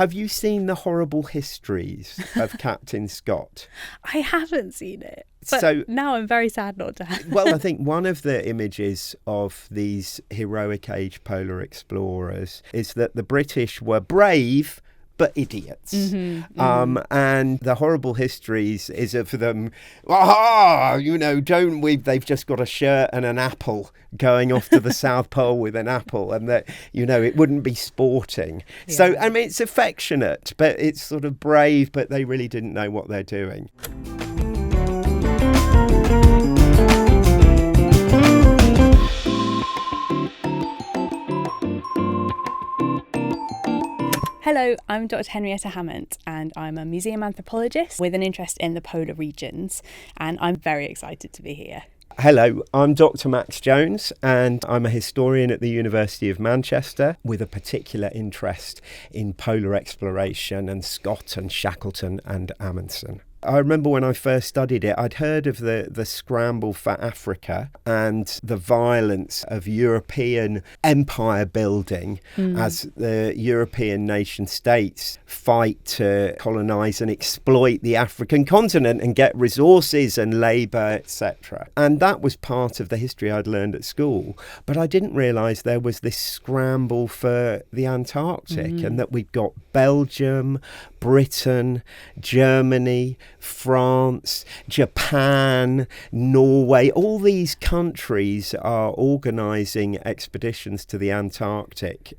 Have you seen The Horrible Histories of Captain Scott? I haven't seen it. But now I'm very sad not to have. Well, I think one of the images of these heroic age polar explorers is that the British were brave but idiots. And The Horrible Histories is for them, they've just got a shirt and an apple going off to the South Pole with an apple, and that, it wouldn't be sporting. Yeah. So, I mean, it's affectionate, but it's sort of brave, but they really didn't know what they're doing. Hello, I'm Dr. Henrietta Hammant, and I'm a museum anthropologist with an interest in the polar regions, and I'm very excited to be here. Hello, I'm Dr. Max Jones, and I'm a historian at the University of Manchester with a particular interest in polar exploration and Scott and Shackleton and Amundsen. I remember when I first studied it, I'd heard of the scramble for Africa and the violence of European empire building as the European nation states fight to colonise and exploit the African continent and get resources and labour, etc. And that was part of the history I'd learned at school. But I didn't realise there was this scramble for the Antarctic and that we'd got Belgium, Britain, Germany, France, Japan, Norway. All these countries are organising expeditions to the Antarctic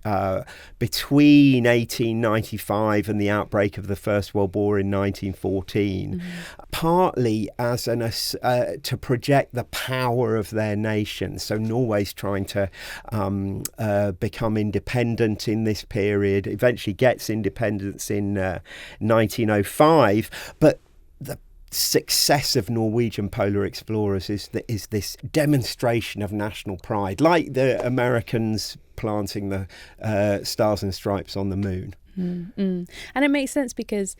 between 1895 and the outbreak of the First World War in 1914, partly as to project the power of their nation. So Norway's trying to become independent in this period, eventually gets independence in 1905, but the success of Norwegian polar explorers is this demonstration of national pride, like the Americans planting the stars and stripes on the moon. And it makes sense because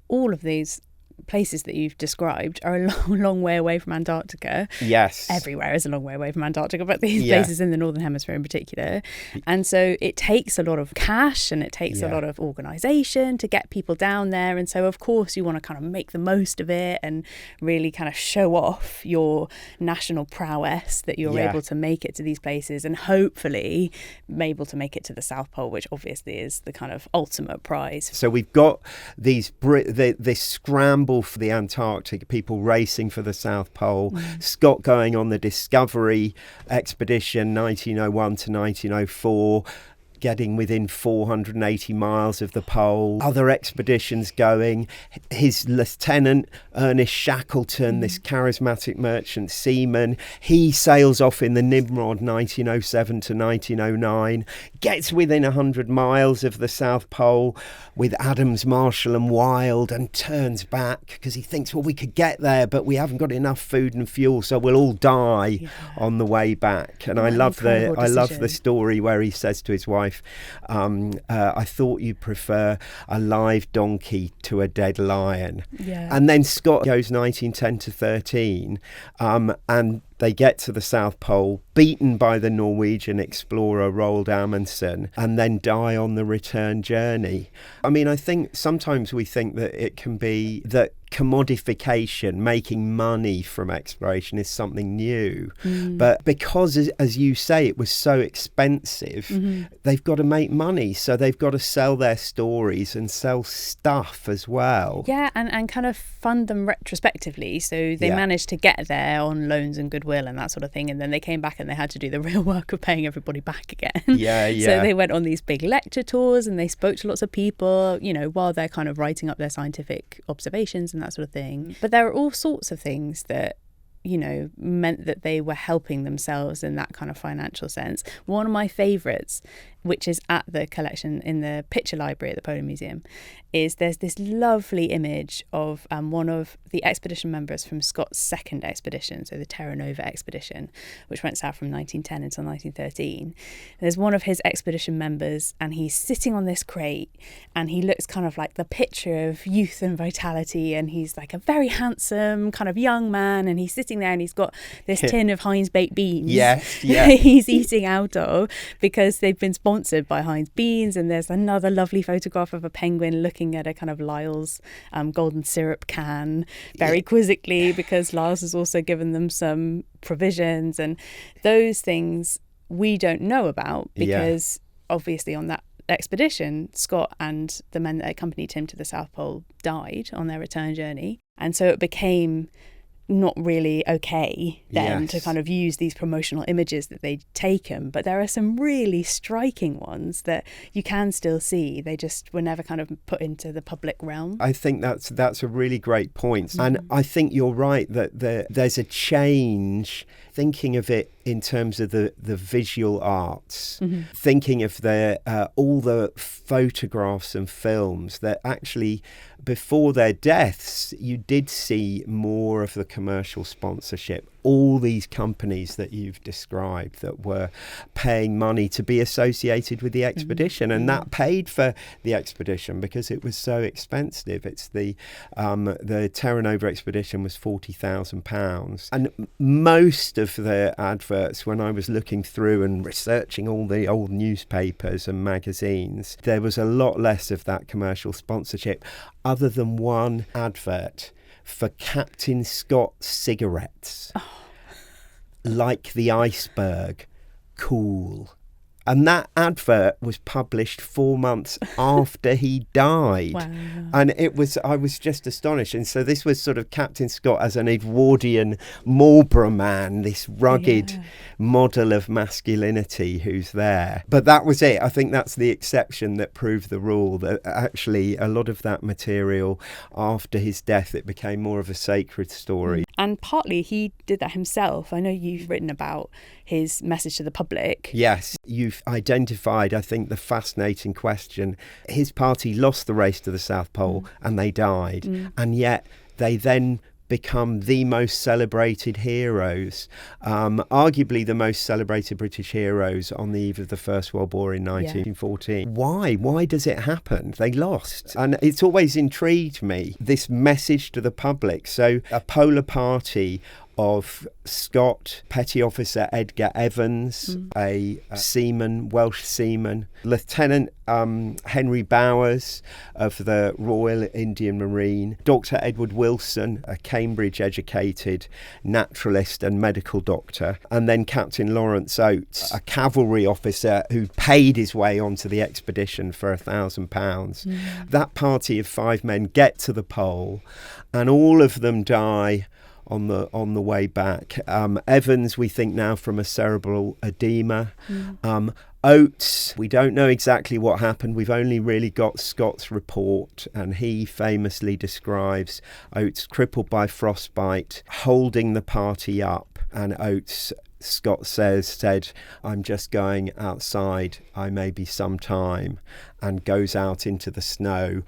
all of these places that you've described are a long way away from Antarctica. Yes. Everywhere is a long way away from Antarctica, but these places in the Northern Hemisphere in particular. And so it takes a lot of cash and it takes a lot of organisation to get people down there. And so, of course, you want to kind of make the most of it and really kind of show off your national prowess that you're able to make it to these places and hopefully be able to make it to the South Pole, which obviously is the kind of ultimate prize. So we've got this scramble for the Antarctic, people racing for the South Pole, Scott going on the Discovery expedition 1901 to 1904, getting within 480 miles of the pole, other expeditions going, his lieutenant Ernest Shackleton, this charismatic merchant seaman, he sails off in the Nimrod 1907 to 1909, gets within 100 miles of the South Pole with Adams, Marshall and Wild, and turns back because he thinks, well, we could get there, but we haven't got enough food and fuel, so we'll all die on the way back. And I love the story where he says to his wife, I thought you'd prefer a live donkey to a dead lion. And then Scott goes 1910 to 13 and they get to the South Pole, beaten by the Norwegian explorer Roald Amundsen, and then die on the return journey. I mean, I think sometimes we think that it can be that commodification, making money from exploration is something new. But because, as you say, it was so expensive, they've got to make money. So they've got to sell their stories and sell stuff as well. Yeah, and kind of fund them retrospectively. So they managed to get there on loans and goodwill and that sort of thing. And then they came back and they had to do the real work of paying everybody back again. So they went on these big lecture tours and they spoke to lots of people, while they're kind of writing up their scientific observations and that sort of thing. But there are all sorts of things that meant that they were helping themselves in that kind of financial sense. One of my favourites, which is at the collection in the picture library at the Polar Museum, is there's this lovely image of one of the expedition members from Scott's second expedition, so the Terra Nova expedition, which went south from 1910 until 1913. There's one of his expedition members and he's sitting on this crate and he looks kind of like the picture of youth and vitality, and he's like a very handsome kind of young man, and he's sitting there and he's got this tin of Heinz baked beans that he's eating out of because they've been sponsored sponsored by Heinz Beans. And there's another lovely photograph of a penguin looking at a kind of Lyle's golden syrup can very quizzically, because Lyle's has also given them some provisions. And those things we don't know about because obviously on that expedition, Scott and the men that accompanied him to the South Pole died on their return journey. And so it became not really okay then to kind of use these promotional images that they'd taken. But there are some really striking ones that you can still see. They just were never kind of put into the public realm. I think that's a really great point. Mm-hmm. And I think you're right that there's a change, thinking of it in terms of the visual arts, thinking of all the photographs and films that actually, before their deaths, you did see more of the commercial sponsorship. All these companies that you've described that were paying money to be associated with the expedition, and that paid for the expedition because it was so expensive. It's the Terra Nova expedition was £40,000, and most of the adverts, when I was looking through and researching all the old newspapers and magazines, there was a lot less of that commercial sponsorship, other than one advert for Captain Scott cigarettes. Like the iceberg, cool. And that advert was published 4 months after he died. Wow. And I was just astonished. And so this was sort of Captain Scott as an Edwardian Marlborough man, this rugged model of masculinity who's there. But that was it. I think that's the exception that proved the rule, that actually a lot of that material after his death, it became more of a sacred story. And partly he did that himself. I know you've written about his message to the public. Yes, you've identified, I think, the fascinating question. His party lost the race to the South Pole and they died. And yet they then become the most celebrated heroes, arguably the most celebrated British heroes on the eve of the First World War in 1914. Why does it happen? They lost. And it's always intrigued me, this message to the public. So a polar party of Scott, Petty Officer Edgar Evans, a seaman, Welsh seaman, Lieutenant Henry Bowers of the Royal Indian Marine, Dr. Edward Wilson, a Cambridge-educated naturalist and medical doctor, and then Captain Lawrence Oates, a cavalry officer who paid his way onto the expedition for £1,000. That party of 5 men get to the pole, and all of them die on the way back. Evans, we think now, from a cerebral edema. Oates, we don't know exactly what happened. We've only really got Scott's report, and he famously describes Oates crippled by frostbite, holding the party up. And Oates, Scott said, "I'm just going outside, I may be some time," and goes out into the snow.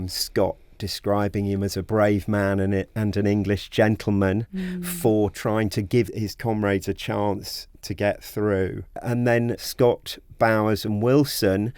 Scott describing him as a brave man and an English gentleman for trying to give his comrades a chance to get through. And then Scott, Bowers and Wilson,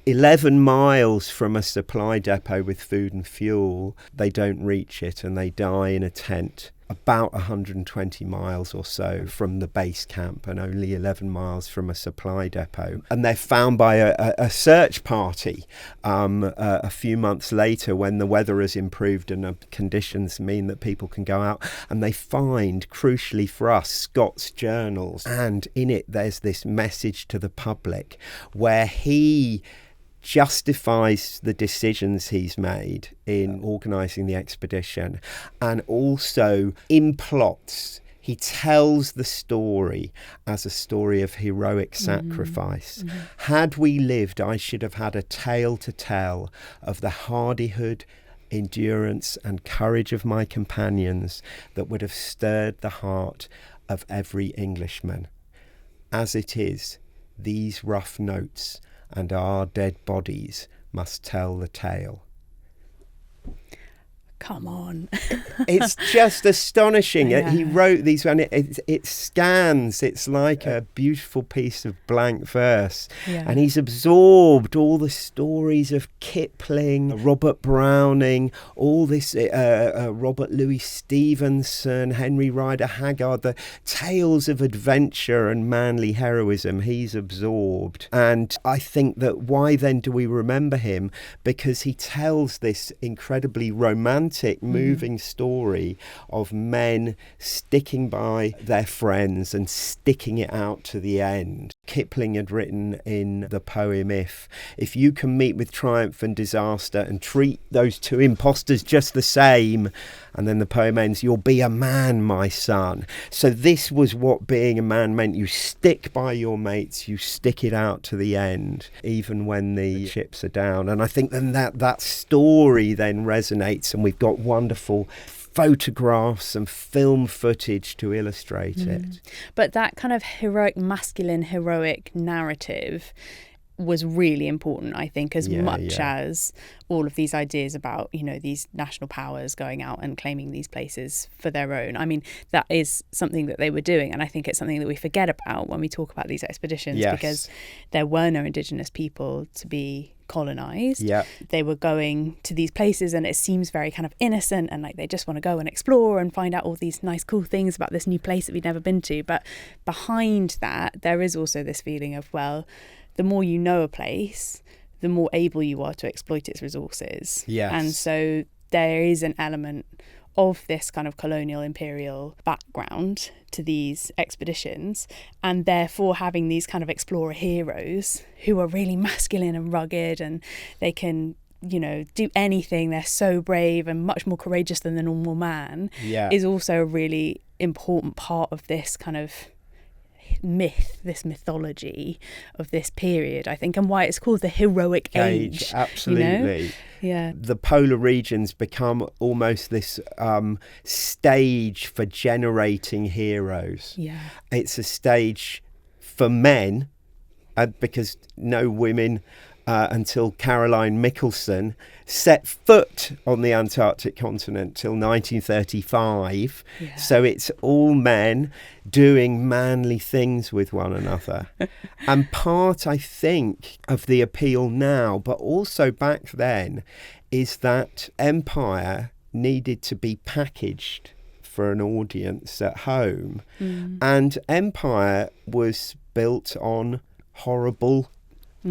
11 miles from a supply depot with food and fuel, they don't reach it and they die in a tent about 120 miles or so from the base camp and only 11 miles from a supply depot. And they're found by a search party a few months later when the weather has improved and the conditions mean that people can go out. And they find, crucially for us, Scott's journals. And in it, there's this message to the public where he justifies the decisions he's made in organising the expedition, and also implots. He tells the story as a story of heroic sacrifice. Had we lived, I should have had a tale to tell of the hardihood, endurance and courage of my companions that would have stirred the heart of every Englishman. As it is, these rough notes and our dead bodies must tell the tale. come on. It's just astonishing. Yeah. He wrote these, and it scans. It's like a beautiful piece of blank verse. Yeah. And he's absorbed all the stories of Kipling, Robert Browning, all this, Robert Louis Stevenson, Henry Rider Haggard, the tales of adventure and manly heroism he's absorbed. And I think that why then do we remember him? Because he tells this incredibly romantic, moving story of men sticking by their friends and sticking it out to the end. Kipling had written in the poem If you can meet with triumph and disaster and treat those two impostors just the same, and then the poem ends, you'll be a man, my son. So this was what being a man meant. You stick by your mates, you stick it out to the end, even when the chips are down. And I think then that story then resonates, and we've got wonderful photographs and film footage to illustrate it. But that kind of masculine heroic narrative was really important, I think, as much as all of these ideas about, these national powers going out and claiming these places for their own. I mean, that is something that they were doing, and I think it's something that we forget about when we talk about these expeditions, because there were no indigenous people to be colonised. Yeah. They were going to these places, and it seems very kind of innocent, and like they just want to go and explore and find out all these nice cool things about this new place that we'd never been to. But behind that, there is also this feeling of, well, the more you know a place, the more able you are to exploit its resources. Yes. And so there is an element of this kind of colonial imperial background to these expeditions, and therefore having these kind of explorer heroes who are really masculine and rugged, and they can do anything. They're so brave and much more courageous than the normal man, is also a really important part of this kind of this mythology of this period, I think, and why it's called the heroic age. Absolutely. Yeah. The polar regions become almost this stage for generating heroes. Yeah. It's a stage for men, because no women until Caroline Michelson set foot on the Antarctic continent till 1935. Yeah. So it's all men doing manly things with one another. And part, I think, of the appeal now, but also back then, is that empire needed to be packaged for an audience at home. And empire was built on horrible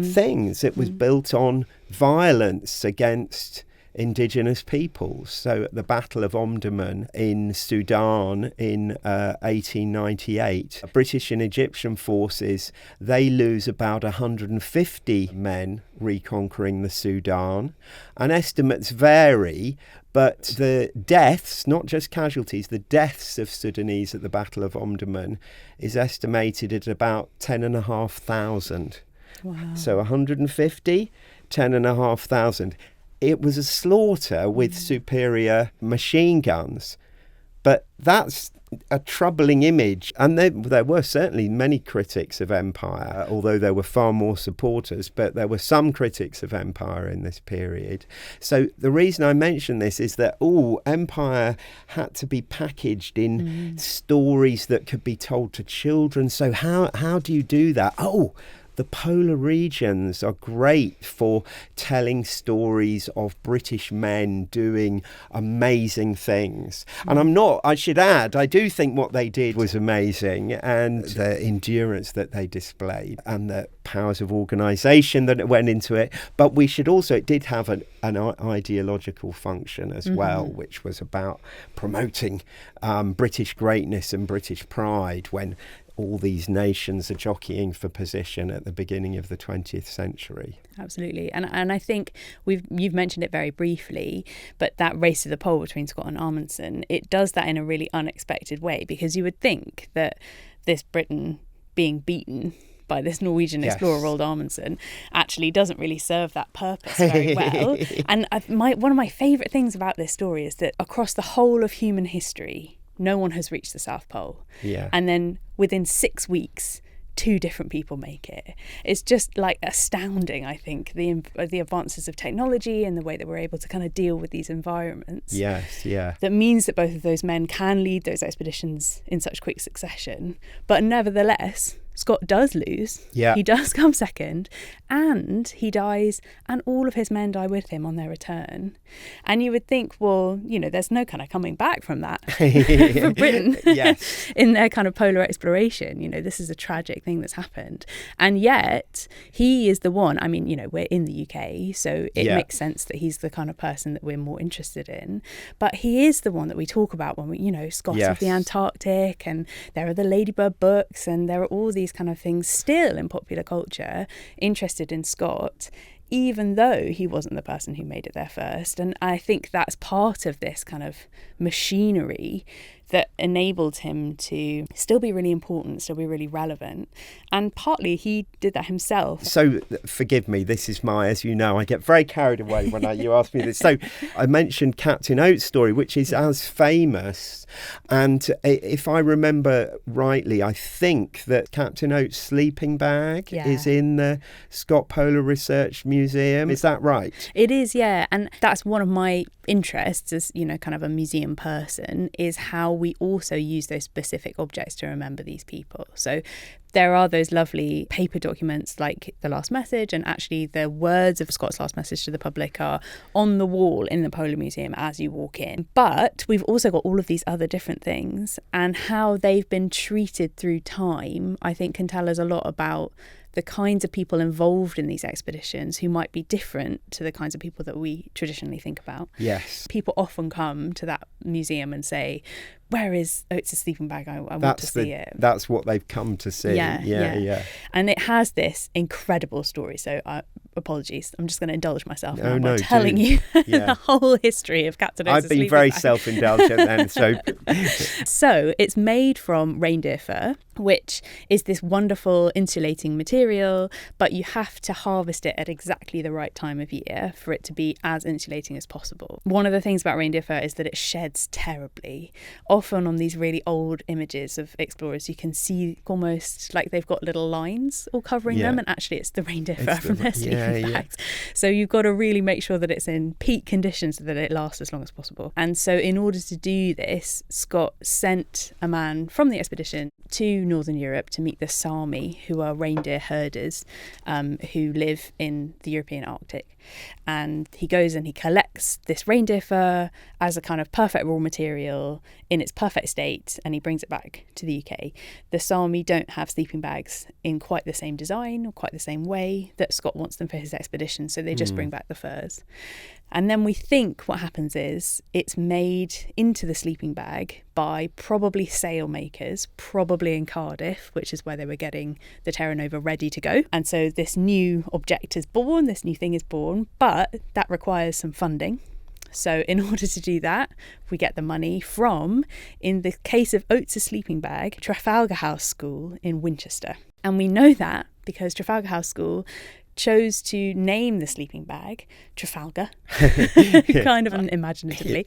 things. It was built on violence against indigenous peoples. So at the Battle of Omdurman in Sudan in 1898, British and Egyptian forces, they lose about 150 men reconquering the Sudan. And estimates vary, but the deaths, not just casualties, the deaths of Sudanese at the Battle of Omdurman is estimated at about 10,500. Wow. So 150, 10,500. It was a slaughter with superior machine guns. But that's a troubling image. And there were certainly many critics of empire, although there were far more supporters, but there were some critics of empire in this period. So the reason I mention this is that, empire had to be packaged in stories that could be told to children. So how do you do that? The polar regions are great for telling stories of British men doing amazing things. And I should add, I do think what they did was amazing, and the endurance that they displayed and the powers of organisation that went into it. But we should also, it did have an ideological function as well, which was about promoting British greatness and British pride when all these nations are jockeying for position at the beginning of the 20th century. Absolutely. And I think you've mentioned it very briefly, but that race to the pole between Scott and Amundsen, it does that in a really unexpected way, because you would think that this Britain being beaten by this Norwegian explorer, Roald Amundsen, actually doesn't really serve that purpose very well. And one of my favourite things about this story is that across the whole of human history, no one has reached the South Pole. Yeah. And then within 6 weeks, 2 different people make it. It's just like astounding, I think, the advances of technology and the way that we're able to kind of deal with these environments. Yes, yeah. That means that both of those men can lead those expeditions in such quick succession. But nevertheless, Scott does lose. Yeah. He does come second, and he dies, and all of his men die with him on their return. And you would think, well, you know, there's no kind of coming back from that for Britain. Yes. In their kind of polar exploration. You know, this is a tragic thing that's happened. And yet he is the one, I mean, you know, we're in the UK, so it makes sense that he's the kind of person that we're more interested in. But he is the one that we talk about when we, you know, Scott of the Antarctic, and there are the Ladybird books, and there are all these kind of things still in popular culture interested in Scott, even though he wasn't the person who made it there first. And I think that's part of this kind of machinery that enabled him to still be really important, still be really relevant. And partly he did that himself. So forgive me, this is as you know, I get very carried away when you ask me this. So I mentioned Captain Oates' story, which is as famous. And if I remember rightly, I think that Captain Oates' sleeping bag is in the Scott Polar Research Museum. Is that right? It is, yeah. And that's one of my interests as, you know, kind of a museum person, is how we also use those specific objects to remember these people. So there are those lovely paper documents like The Last Message, and actually the words of Scott's last message to the public are on the wall in the Polar Museum as you walk in. But we've also got all of these other different things, and how they've been treated through time, I think, can tell us a lot about the kinds of people involved in these expeditions who might be different to the kinds of people that we traditionally think about. Yes. People often come to that museum and say, where is Oates' sleeping bag? I want to see it. That's what they've come to see. Yeah. And it has this incredible story. So apologies, I'm just going to indulge myself now by telling you the whole history of Captain Oates' I've been sleeping very bag. self-indulgent then. So it's made from reindeer-fur, which is this wonderful insulating material, but you have to harvest it at exactly the right time of year for it to be as insulating as possible. One of the things about reindeer-fur is that it sheds terribly. Often on these really old images of explorers, you can see almost like they've got little lines all covering them, and actually it's the reindeer-fur from their sleeping bags. So you've got to really make sure that it's in peak conditions so that it lasts as long as possible. And so in order to do this, Scott sent a man from the expedition to Northern Europe to meet the Sámi, who are reindeer herders who live in the European Arctic. And he goes and he collects this reindeer fur as a kind of perfect raw material in its perfect state, and he brings it back to the UK. The Sámi don't have sleeping bags in quite the same design or quite the same way that Scott wants them for his expedition, so they just bring back the furs. And then we think what happens is it's made into the sleeping bag by probably sail makers, probably in Cardiff, which is where they were getting the Terra Nova ready to go. And so this new object is born, this new thing is born, but that requires some funding. So in order to do that, we get the money from, in the case of Oates' sleeping bag, Trafalgar House School in Winchester. And we know that because Trafalgar House School chose to name the sleeping bag Trafalgar, kind of unimaginatively.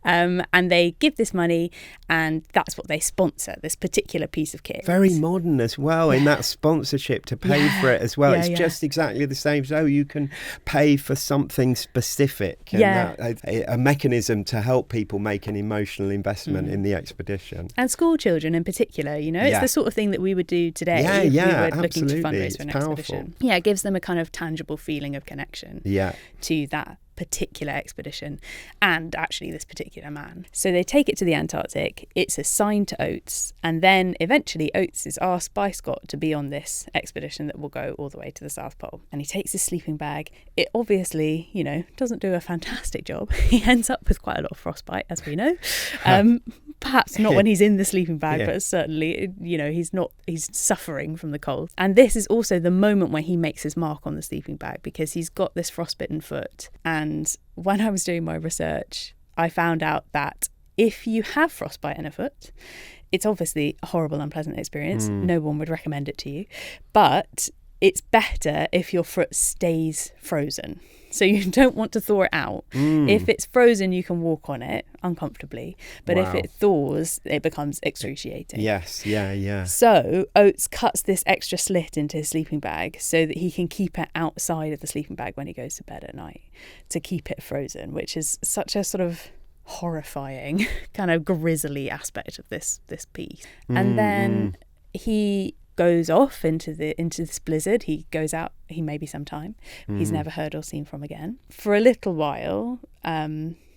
And they give this money, and that's what they sponsor, this particular piece of kit. Very modern as well in that sponsorship to pay for it as well. It's just exactly the same. So you can pay for something specific, and a mechanism to help people make an emotional investment in the expedition. And school children in particular, you know, it's the sort of thing that we would do today if we were looking to fundraise for an expedition. Yeah, it gives them a kind of tangible feeling of connection to that particular expedition and actually this particular man. So they take it to the Antarctic, it's assigned to Oates, and then eventually Oates is asked by Scott to be on this expedition that will go all the way to the South Pole. And he takes his sleeping bag. It obviously, you know, doesn't do a fantastic job. He ends up with quite a lot of frostbite, as we know. Perhaps not when he's in the sleeping bag, but certainly, you know, he's suffering from the cold. And this is also the moment when he makes his mark on the sleeping bag, because he's got this frostbitten foot. And when I was doing my research, I found out that if you have frostbite in a foot, it's obviously a horrible, unpleasant experience. No one would recommend it to you. But it's better if your foot stays frozen. So you don't want to thaw it out. If it's frozen, you can walk on it uncomfortably. But if it thaws, it becomes excruciating. Yes, yeah. So Oates cuts this extra slit into his sleeping bag so that he can keep it outside of the sleeping bag when he goes to bed at night to keep it frozen, which is such a sort of horrifying, kind of grisly aspect of this piece. And then he goes off into this blizzard. He goes out, he maybe sometime. He's never heard or seen from again. For a little while,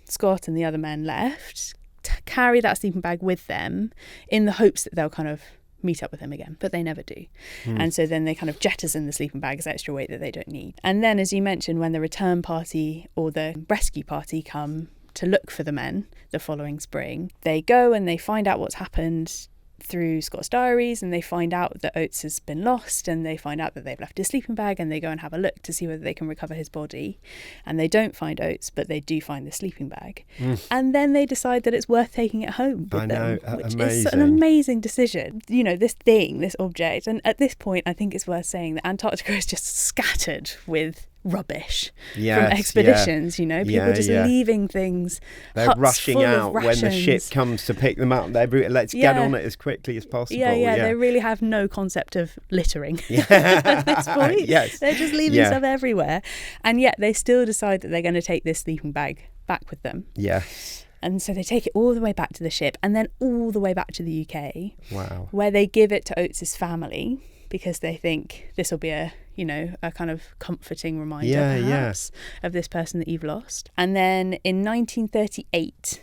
Scott and the other men left to carry that sleeping bag with them in the hopes that they'll kind of meet up with him again, but they never do. And so then they kind of jettison the sleeping bag as extra weight that they don't need. And then, as you mentioned, when the return party or the rescue party come to look for the men the following spring, they go and they find out what's happened through Scott's diaries, and they find out that Oates has been lost, and they find out that they've left his sleeping bag, and they go and have a look to see whether they can recover his body, and they don't find Oates, but they do find the sleeping bag. And then they decide that it's worth taking it home with them, which is an amazing decision. You know, this object, and at this point I think it's worth saying that Antarctica is just scattered with rubbish from expeditions. You know, people just leaving things. They're rushing out when the ship comes to pick them up. Let's get on it as quickly as possible. They really have no concept of littering at this point. They're just leaving stuff everywhere, and yet they still decide that they're going to take this sleeping bag back with them. And so they take it all the way back to the ship, and then all the way back to the UK, where they give it to Oates' family, because they think this will be a kind of comforting reminder perhaps of this person that you've lost. And then in 1938,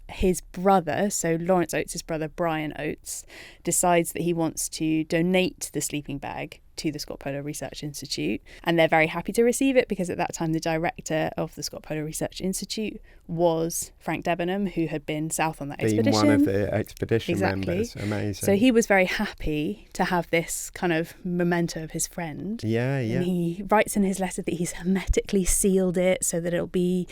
his brother, so Lawrence Oates' brother, Brian Oates, decides that he wants to donate the sleeping bag to the Scott Polar Research Institute, and they're very happy to receive it because at that time the director of the Scott Polar Research Institute was Frank Debenham, who had been south on that expedition. One of the expedition members. Amazing. So he was very happy to have this kind of memento of his friend. And he writes in his letter that he's hermetically sealed it so that it'll be,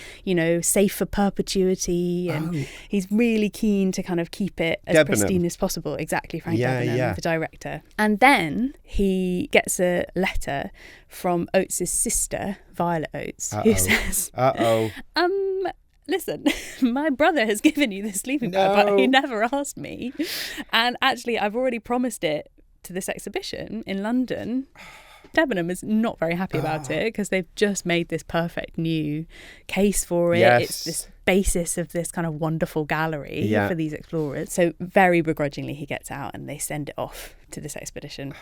safe for perpetuity, and he's really keen to kind of keep it as pristine as possible. Exactly, Frank Debenham, the director. And then he gets a letter from Oates' sister, Violet Oates, who says, listen, my brother has given you this sleeping bag, but he never asked me. And actually, I've already promised it to this exhibition in London. Debenham is not very happy about it because they've just made this perfect new case for it. It's this basis of this kind of wonderful gallery for these explorers. So very begrudgingly, he gets out and they send it off to this exhibition,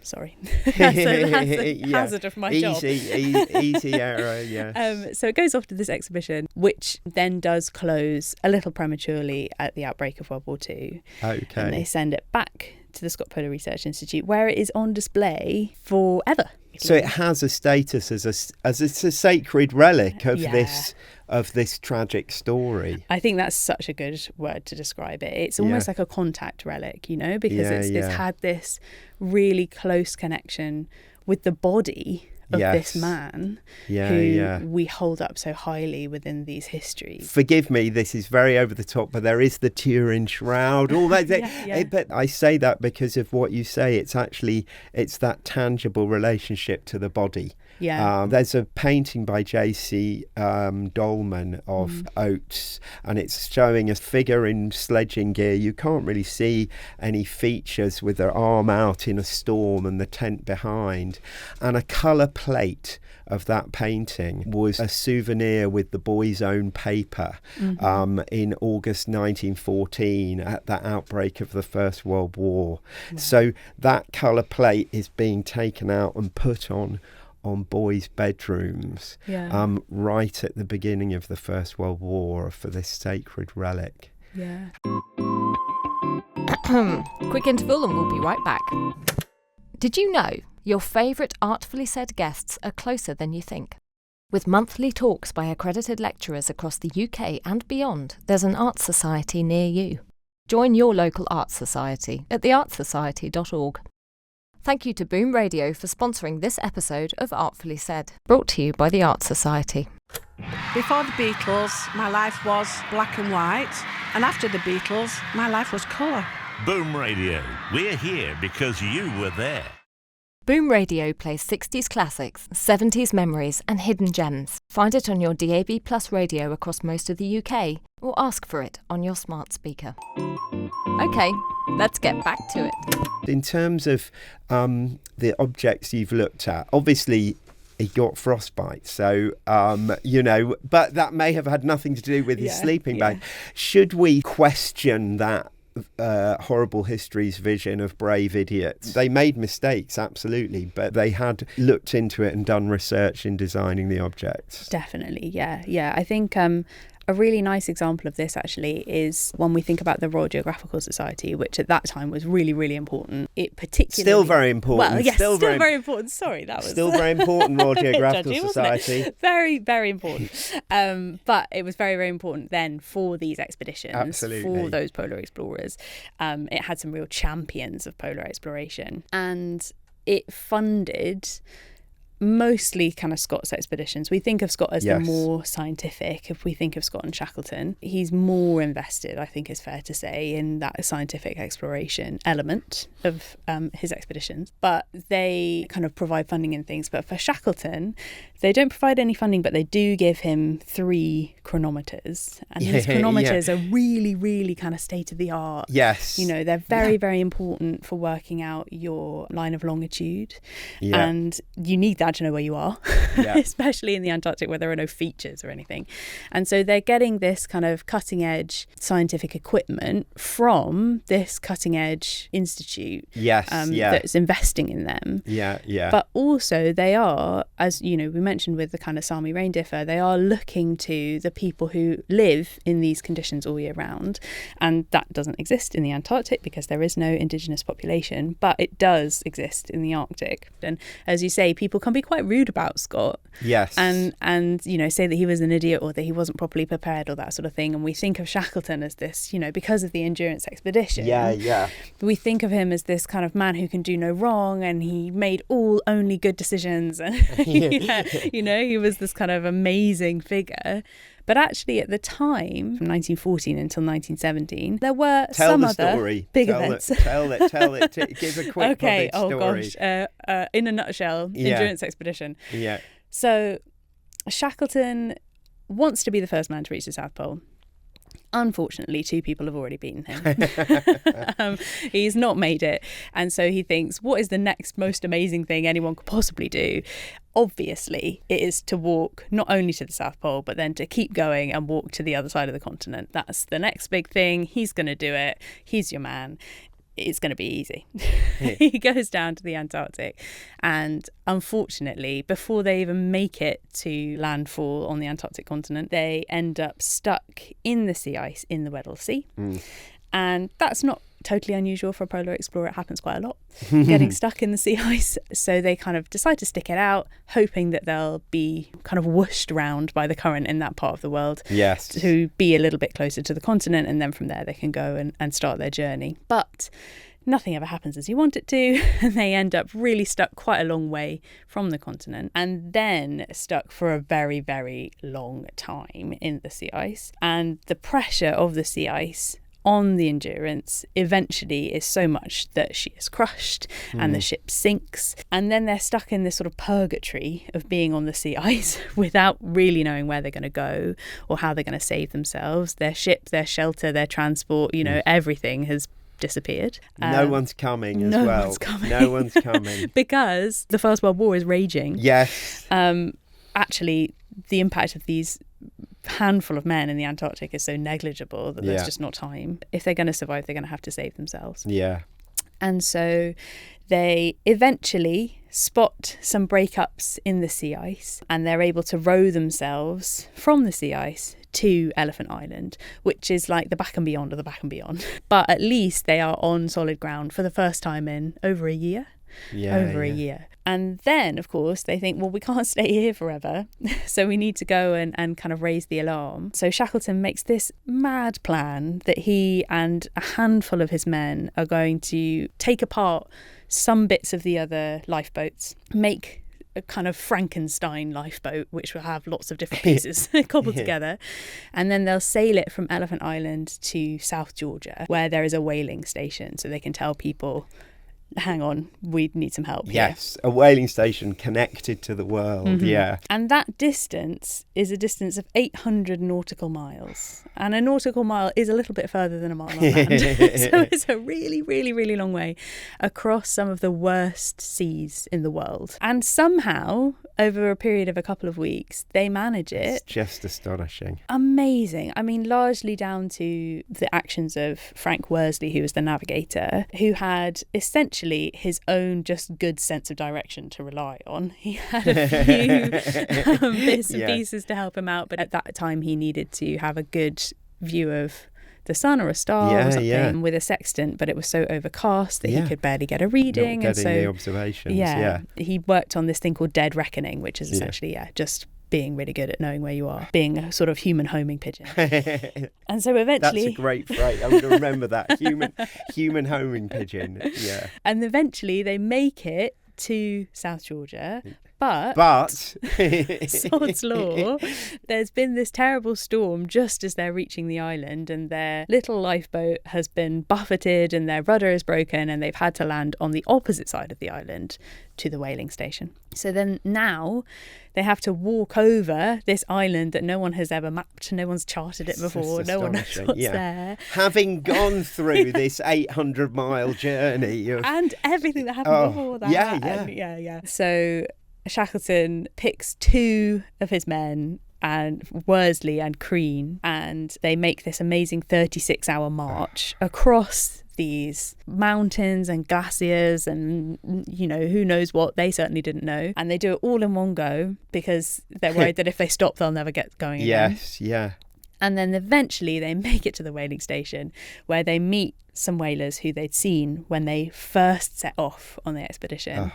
sorry. That's the hazard of my job. Easy error, so it goes off to this exhibition, which then does close a little prematurely at the outbreak of World War II. And they send it back to the Scott Polar Research Institute, where it is on display forever. So it has a status as it's a sacred relic of this tragic story. I think that's such a good word to describe it. It's almost like a contact relic, because it's had this really close connection with the body of this man who we hold up so highly within these histories. Forgive me, this is very over the top, but there is the Turin shroud, all that. But I say that because of what you say. It's that tangible relationship to the body. There's a painting by J.C. Dolman of Oates, and it's showing a figure in sledging gear. You can't really see any features with their arm out in a storm and the tent behind. And a colour plate of that painting was a souvenir with the boy's own paper in August 1914 at the outbreak of the First World War. So that colour plate is being taken out and put on boys' bedrooms right at the beginning of the First World War for this sacred relic. Quick interval and we'll be right back. Did you know your favourite Artfully Said guests are closer than you think? With monthly talks by accredited lecturers across the UK and beyond, there's an Arts Society near you. Join your local Arts Society at theartsociety.org. Thank you to Boom Radio for sponsoring this episode of Artfully Said, brought to you by the Arts Society. Before the Beatles, my life was black and white, and after the Beatles, my life was colour. Boom Radio, we're here because you were there. Boom Radio plays 60s classics, 70s memories and hidden gems. Find it on your DAB+ radio across most of the UK or ask for it on your smart speaker. OK, let's get back to it. In terms of the objects you've looked at, obviously he got frostbite, so, but that may have had nothing to do with his sleeping bag. Should we question that horrible history's vision of brave idiots? They made mistakes, absolutely, but they had looked into it and done research in designing the objects. Definitely, yeah. I think a really nice example of this actually is when we think about the Royal Geographical Society, which at that time was really, really important. It particularly still very important. Well, yes, still very important. Sorry, that was still very important. Royal Geographical Society, very, very important. But it was very, very important then for these expeditions, absolutely, for those polar explorers. It had some real champions of polar exploration, and it funded mostly kind of Scott's expeditions. We think of Scott as the more scientific. If we think of Scott and Shackleton, he's more invested, I think is fair to say, in that scientific exploration element of his expeditions. But they kind of provide funding and things. But for Shackleton, they don't provide any funding, but they do give him 3 chronometers. And his chronometers are really, really kind of state of the art. Yes. They're very, very important for working out your line of longitude. Yeah. And you need that to know where you are, especially in the Antarctic where there are no features or anything. And so they're getting this kind of cutting edge scientific equipment from this cutting edge institute that's investing in them. But also they are, as we mentioned with the kind of Sámi reindeer-fur, they are looking to the people who live in these conditions all year round, and that doesn't exist in the Antarctic because there is no indigenous population, but it does exist in the Arctic. And as you say, people can be quite rude about Scott. Yes. And say that he was an idiot or that he wasn't properly prepared or that sort of thing. And we think of Shackleton as this, because of the endurance expedition. We think of him as this kind of man who can do no wrong, and he made only good decisions. And he was this kind of amazing figure. But actually, at the time, from 1914 until 1917, there were some other big events. Tell it. Give a quick story. Gosh. In a nutshell, endurance expedition. Yeah. So Shackleton wants to be the first man to reach the South Pole. Unfortunately, 2 people have already beaten him. He's not made it. And so he thinks, what is the next most amazing thing anyone could possibly do? Obviously, it is to walk not only to the South Pole, but then to keep going and walk to the other side of the continent. That's the next big thing. He's going to do it. He's your man. It's going to be easy. He goes down to the Antarctic, and unfortunately, before they even make it to landfall on the Antarctic continent, they end up stuck in the sea ice in the Weddell Sea. And that's not totally unusual for a polar explorer. It happens quite a lot, getting stuck in the sea ice. So they kind of decide to stick it out, hoping that they'll be kind of whooshed round by the current in that part of the world to be a little bit closer to the continent. And then from there they can go and start their journey. But nothing ever happens as you want it to, and they end up really stuck quite a long way from the continent, and then stuck for a very, very long time in the sea ice. And the pressure of the sea ice on the Endurance eventually is so much that she is crushed and the ship sinks, and then they're stuck in this sort of purgatory of being on the sea ice without really knowing where they're going to go or how they're going to save themselves. Their ship, their shelter, their transport, everything has disappeared. No one's coming as well. No one's coming. Because the First World War is raging. Yes. Actually, the impact of these handful of men in the Antarctic is so negligible that there's just not time. If they're going to survive, they're going to have to save themselves. Yeah. And so they eventually spot some breakups in the sea ice, and they're able to row themselves from the sea ice to Elephant Island, which is like the back and beyond of the back and beyond. But at least they are on solid ground for the first time in over a year. A year. And then, of course, they think, well, we can't stay here forever, so we need to go and kind of raise the alarm. So Shackleton makes this mad plan that he and a handful of his men are going to take apart some bits of the other lifeboats, make a kind of Frankenstein lifeboat, which will have lots of different pieces cobbled together. And then they'll sail it from Elephant Island to South Georgia, where there is a whaling station, so they can tell people, hang on, we need some help Yes, a whaling station connected to the world, yeah. And that distance is a distance of 800 nautical miles. And a nautical mile is a little bit further than a mile on land. So it's a really, really, really long way across some of the worst seas in the world. And somehow, over a period of a couple of weeks, they manage it. It's just astonishing. Amazing. I mean, largely down to the actions of Frank Worsley, who was the navigator, who had essentially his own just good sense of direction to rely on. He had a few bits and pieces to help him out, but at that time he needed to have a good view of the sun or a star or something with a sextant, but it was so overcast that he could barely get a reading. Not getting the observations. He worked on this thing called dead reckoning, which is essentially just being really good at knowing where you are, being a sort of human homing pigeon. And so eventually... That's a great phrase. I'm going to remember that. Human homing pigeon. Yeah. And eventually they make it to South Georgia, but sod's law, there's been this terrible storm just as they're reaching the island, and their little lifeboat has been buffeted and their rudder is broken, and they've had to land on the opposite side of the island to the whaling station. So then now they have to walk over this island that no one has ever mapped, no one's charted it before, no one knows what's there. Having gone through this 800-mile journey and everything that happened before that. So Shackleton picks two of his men, and Worsley and Crean, and they make this amazing 36-hour march across these mountains and glaciers and, who knows what. They certainly didn't know. And they do it all in one go because they're worried that if they stop, they'll never get going again. Yes, yeah. And then eventually they make it to the whaling station, where they meet some whalers who they'd seen when they first set off on the expedition.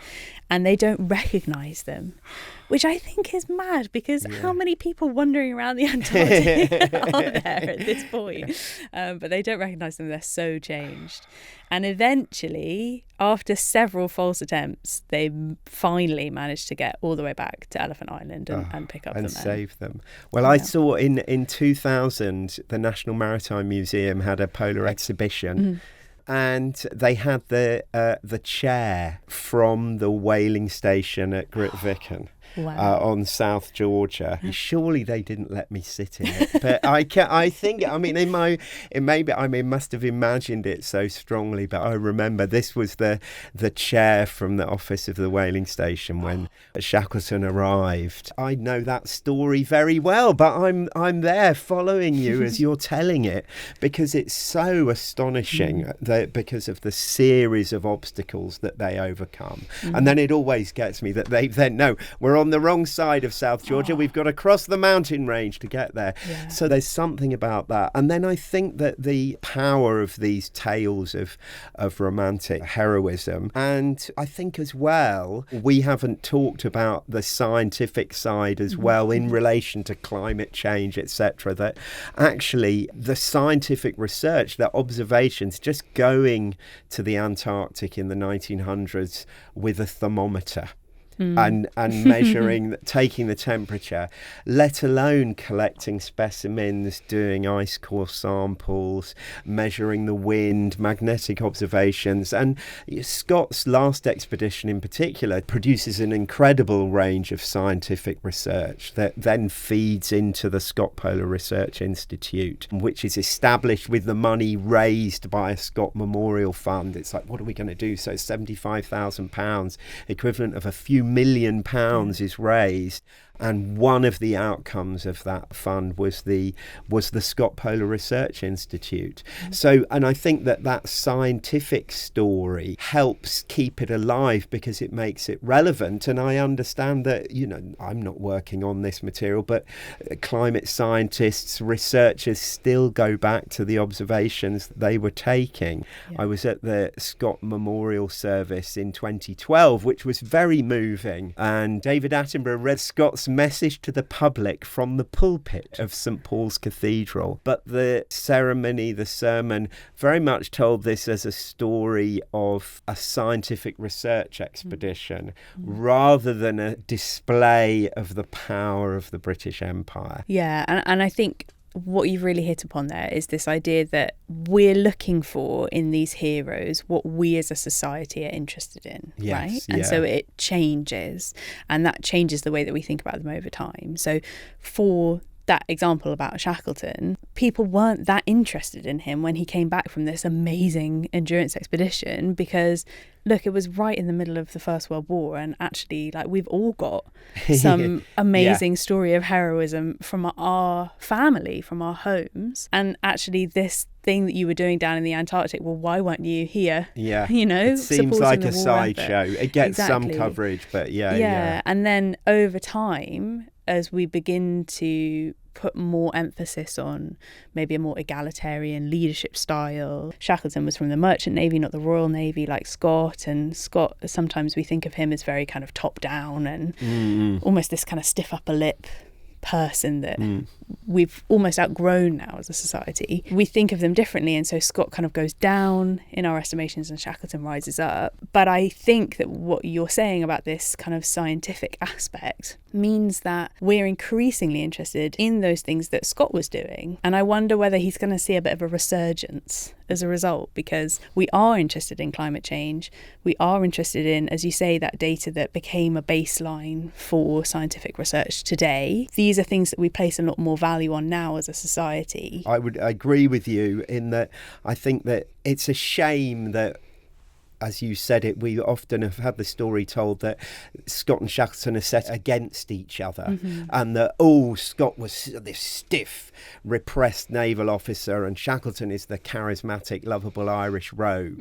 And they don't recognise them, which I think is mad, because how many people wandering around the Antarctic are there at this point? But they don't recognise them. They're so changed. And eventually, after several false attempts, they finally managed to get all the way back to Elephant Island and pick up them and save them. Well, I saw in 2000, the National Maritime Museum had a polar exhibition. And they had the chair from the whaling station at Grytviken. Wow. On South Georgia. Surely they didn't let me sit in it, but I think I must have imagined it so strongly, but I remember this was the chair from the office of the whaling station when Shackleton arrived. I know that story very well, but I'm there following you as you're telling it, because it's so astonishing because of the series of obstacles that they overcome. And then it always gets me that they then know we're on the wrong side of South Georgia. We've got to cross the mountain range to get there. So there's something about that. And then I think that the power of these tales of romantic heroism, and I think as well, we haven't talked about the scientific side as well in relation to climate change, etc., that actually the scientific research, the observations, just going to the Antarctic in the 1900s with a thermometer and measuring, taking the temperature, let alone collecting specimens, doing ice core samples, measuring the wind, magnetic observations. And Scott's last expedition in particular produces an incredible range of scientific research that then feeds into the Scott Polar Research Institute, which is established with the money raised by a Scott Memorial Fund. It's like, what are we going to do? So £75,000, equivalent of a few £1 million is raised, and one of the outcomes of that fund was the Scott Polar Research Institute. So, and I think that scientific story helps keep it alive because it makes it relevant. And I understand that, I'm not working on this material, but climate scientists, researchers still go back to the observations they were taking. I was at the Scott Memorial Service in 2012, which was very moving, and David Attenborough read Scott's message to the public from the pulpit of St Paul's Cathedral. But the ceremony, the sermon, very much told this as a story of a scientific research expedition rather than a display of the power of the British Empire. Yeah, and I think what you've really hit upon there is this idea that we're looking for in these heroes what we as a society are interested in, right? And so it changes, and that changes the way that we think about them over time. So for that example about Shackleton, people weren't that interested in him when he came back from this amazing endurance expedition because, look, it was right in the middle of the First World War, and actually, like, we've all got some amazing story of heroism from our family, from our homes, and actually this thing that you were doing down in the Antarctic, well, why weren't you here? Yeah, you know, it seems like a sideshow. It gets some coverage, but yeah. And then over time, as we begin to put more emphasis on maybe a more egalitarian leadership style. Shackleton was from the Merchant Navy, not the Royal Navy, like Scott. And Scott, sometimes we think of him as very kind of top down and almost this kind of stiff upper lip person that we've almost outgrown now as a society. We think of them differently, and so Scott kind of goes down in our estimations and Shackleton rises up. But I think that what you're saying about this kind of scientific aspect means that we're increasingly interested in those things that Scott was doing, and I wonder whether he's going to see a bit of a resurgence as a result, because we are interested in climate change. We are interested in, as you say, that data that became a baseline for scientific research today. These are things that we place a lot more value on now as a society. I would agree with you in that I think that it's a shame that, as you said it, we often have had the story told that Scott and Shackleton are set against each other, and that, Scott was this stiff, repressed naval officer and Shackleton is the charismatic, lovable Irish rogue.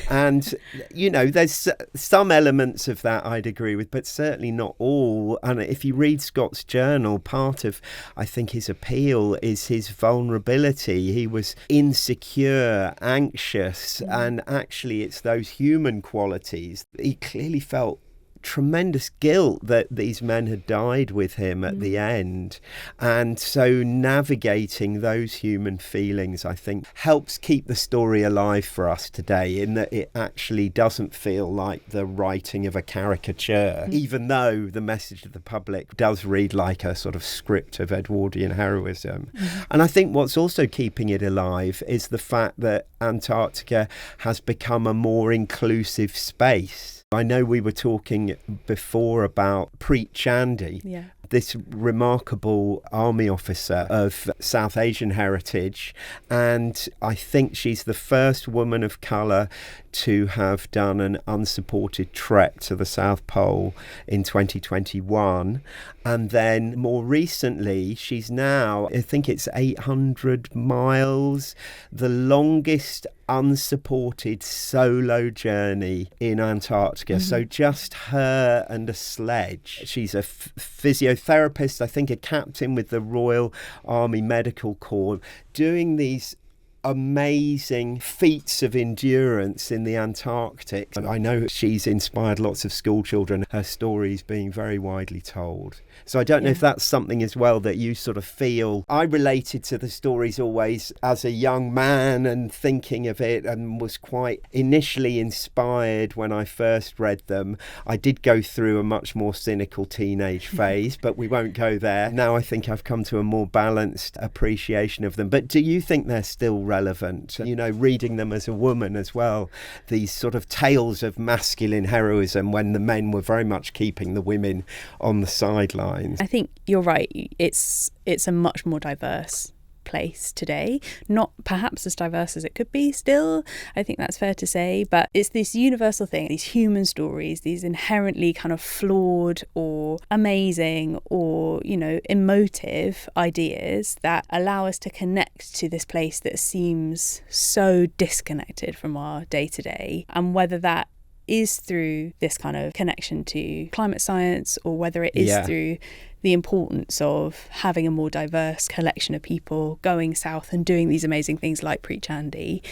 And, you know, there's some elements of that I'd agree with, but certainly not all. And if you read Scott's journal, part of, I think, his appeal is his vulnerability. He was insecure, anxious, and actually it's those human qualities. He clearly felt tremendous guilt that these men had died with him at the end, and so navigating those human feelings, I think, helps keep the story alive for us today, in that it actually doesn't feel like the writing of a caricature, even though the message to the public does read like a sort of script of Edwardian heroism. And I think what's also keeping it alive is the fact that Antarctica has become a more inclusive space. I know we were talking before about Preet Chandi, this remarkable army officer of South Asian heritage, and I think she's the first woman of colour to have done an unsupported trek to the South Pole in 2021. And then more recently, she's now, I think it's 800 miles, the longest unsupported solo journey in Antarctica. So just her and a sledge. She's a physiotherapist, I think a captain with the Royal Army Medical Corps, doing these amazing feats of endurance in the Antarctic. And I know she's inspired lots of school children, her stories being very widely told. So I don't know if that's something as well that you sort of feel. I related to the stories always as a young man and thinking of it, and was quite initially inspired when I first read them. I did go through a much more cynical teenage phase, but we won't go there. Now I think I've come to a more balanced appreciation of them. But do you think they're still relevant? You know, reading them as a woman as well, these sort of tales of masculine heroism when the men were very much keeping the women on the sidelines. I think you're right. It's a much more diverse place today, not perhaps as diverse as it could be still, I think that's fair to say, but it's this universal thing, these human stories, these inherently kind of flawed or amazing or, you know, emotive ideas that allow us to connect to this place that seems so disconnected from our day-to-day. And whether that is through this kind of connection to climate science, or whether it is through the importance of having a more diverse collection of people going south and doing these amazing things like Preet Chandi.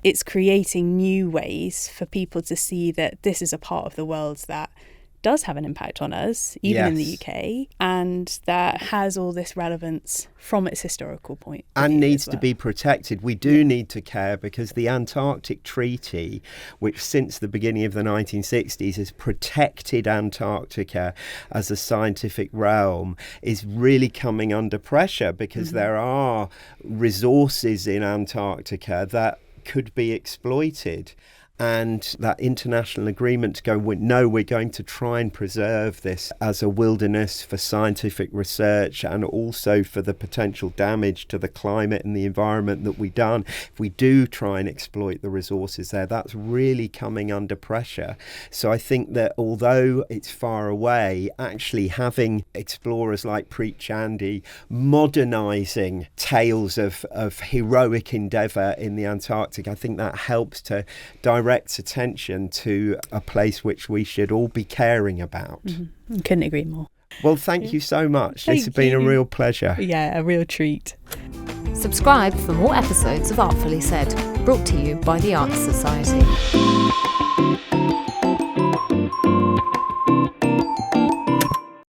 It's creating new ways for people to see that this is a part of the world that does have an impact on us, even in the UK, and that has all this relevance from its historical point of and view needs as well. to be protected. We do need to care, because the Antarctic Treaty, which since the beginning of the 1960s has protected Antarctica as a scientific realm, is really coming under pressure, because there are resources in Antarctica that could be exploited. And that international agreement to go, no, we're going to try and preserve this as a wilderness for scientific research, and also for the potential damage to the climate and the environment that we've done. If we do try and exploit the resources there, that's really coming under pressure. So I think that although it's far away, actually having explorers like Preet Chandi modernising tales of heroic endeavour in the Antarctic, I think that helps to direct attention to a place which we should all be caring about. Couldn't agree more. Well, thank you so much. This has been a real pleasure. Yeah, a real treat. Subscribe for more episodes of Artfully Said, brought to you by the Arts Society.